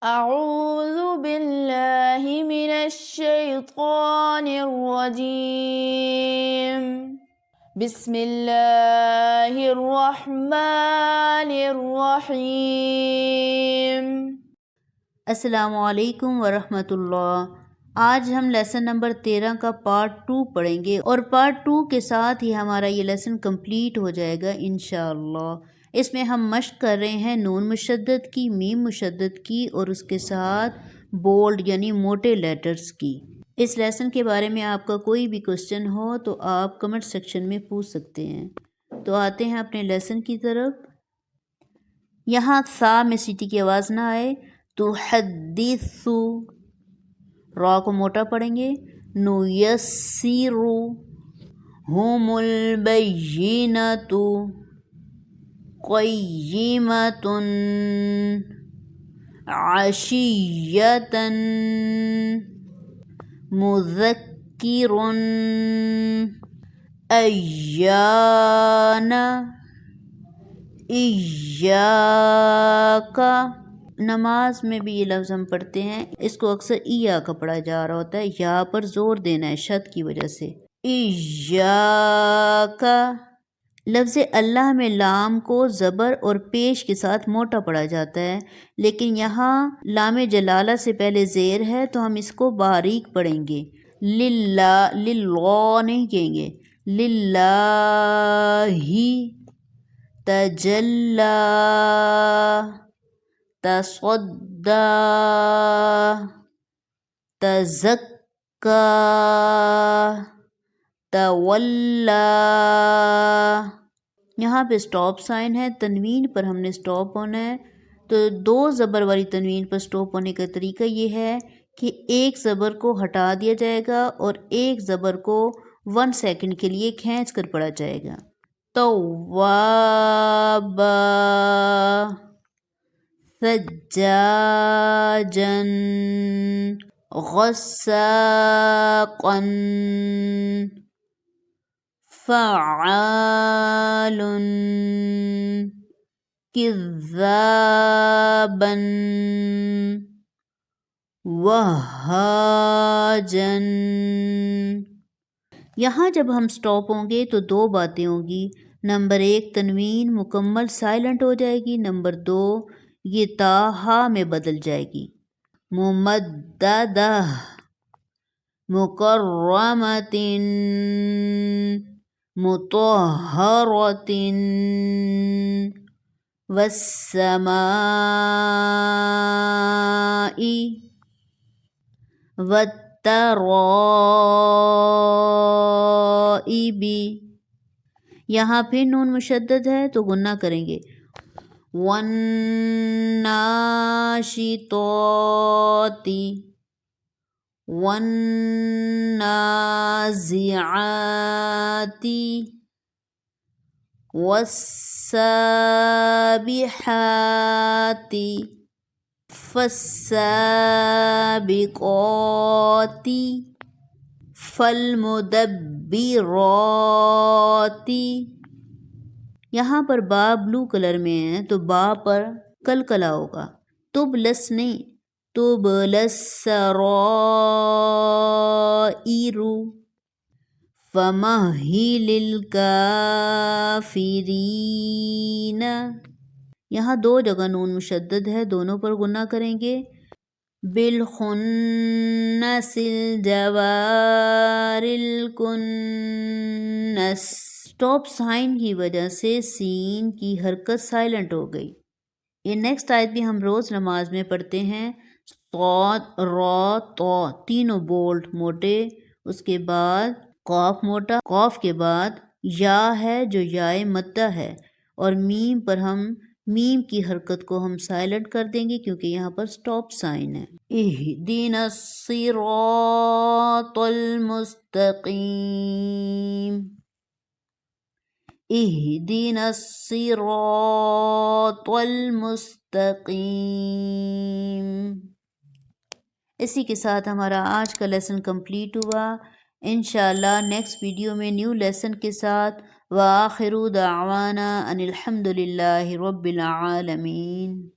أعوذ بالله من الشيطان الرجيم بسم الله الرحمن الرحيم۔ السلام علیکم ورحمۃ اللہ۔ آج ہم لیسن نمبر 13 کا پارٹ 2 پڑھیں گے اور پارٹ 2 کے ساتھ ہی ہمارا یہ لیسن کمپلیٹ ہو جائے گا انشاءاللہ۔ اس میں ہم مشق کر رہے ہیں نون مشدد کی، میم مشدد کی اور اس کے ساتھ بولڈ یعنی موٹے لیٹرز کی۔ اس لیسن کے بارے میں آپ کا کوئی بھی کوسچن ہو تو آپ کمنٹ سیکشن میں پوچھ سکتے ہیں۔ تو آتے ہیں اپنے لیسن کی طرف۔ یہاں سا میں سیٹی کی آواز نہ آئے تحدث، را کو موٹا پڑھیں گے، نیسر، ہم البینۃ، قیمۃ، عشیۃ، مذکر، ایان، ایاک۔ نماز میں بھی یہ لفظ ہم پڑھتے ہیں، اس کو اکثر ایاک پڑھا جا رہا ہوتا ہے، یا پر زور دینا ہے شد کی وجہ سے، ایاک۔ لفظ اللہ میں لام کو زبر اور پیش کے ساتھ موٹا پڑھا جاتا ہے، لیکن یہاں لام جلالہ سے پہلے زیر ہے تو ہم اس کو باریک پڑھیں گے، للہ، للہ نہیں کہیں گے، للہ، تجلی، تصدی، تزکی، تولی۔ یہاں پہ سٹاپ سائن ہے، تنوین پر ہم نے سٹاپ ہونا ہے، تو دو زبر والی تنوین پر سٹاپ ہونے کا طریقہ یہ ہے کہ ایک زبر کو ہٹا دیا جائے گا اور ایک زبر کو 1 سیکنڈ کے لیے کھینچ کر پڑھا جائے گا۔ تواب، ثجاجا، غساقا، فعال، کذابا، وہاجا۔ یہاں جب ہم سٹاپ ہوں گے تو دو باتیں ہوں گی، نمبر 1 تنوین مکمل سائلنٹ ہو جائے گی، نمبر 2 یہ تا ہا میں بدل جائے گی۔ ممددہ، مکرمۃ، مطہرۃ، والسماء، والترائب۔ یہاں پھر نون مشدد ہے تو غنہ کریں گے، والناشطات، والنازعات، والسابحات، فالسابقات، فالمدبرات۔ یہاں پر با بلو کلر میں ہے تو با پر کلکلا ہوگا، تبلس نہیں، تبلس سرائر، فمہل الکافرین۔ یہاں 2 جگہ نون مشدد ہے، دونوں پر غنہ کریں گے، بالخنس، الجوار الکنس۔ سٹاپ سائن کی وجہ سے سین کی حرکت سائلنٹ ہو گئی۔ یہ نیکسٹ آیت بھی ہم روز نماز میں پڑھتے ہیں، صاد، را، طا تینوں بولڈ موٹے، اس کے بعد قاف موٹا، قاف کے بعد یا ہے جو یائے مدہ ہے، اور میم پر ہم میم کی حرکت کو ہم سائلنٹ کر دیں گے کیونکہ یہاں پر سٹاپ سائن ہے۔ اہدنا الصراط المستقیم، اہدنا الصراط المستقیم۔ اسی کے ساتھ ہمارا آج کا لیسن کمپلیٹ ہوا۔ انشاءاللہ نیکسٹ ویڈیو میں نیو لیسن کے ساتھ، وآخر دعوانا ان الحمد للہ رب العالمین۔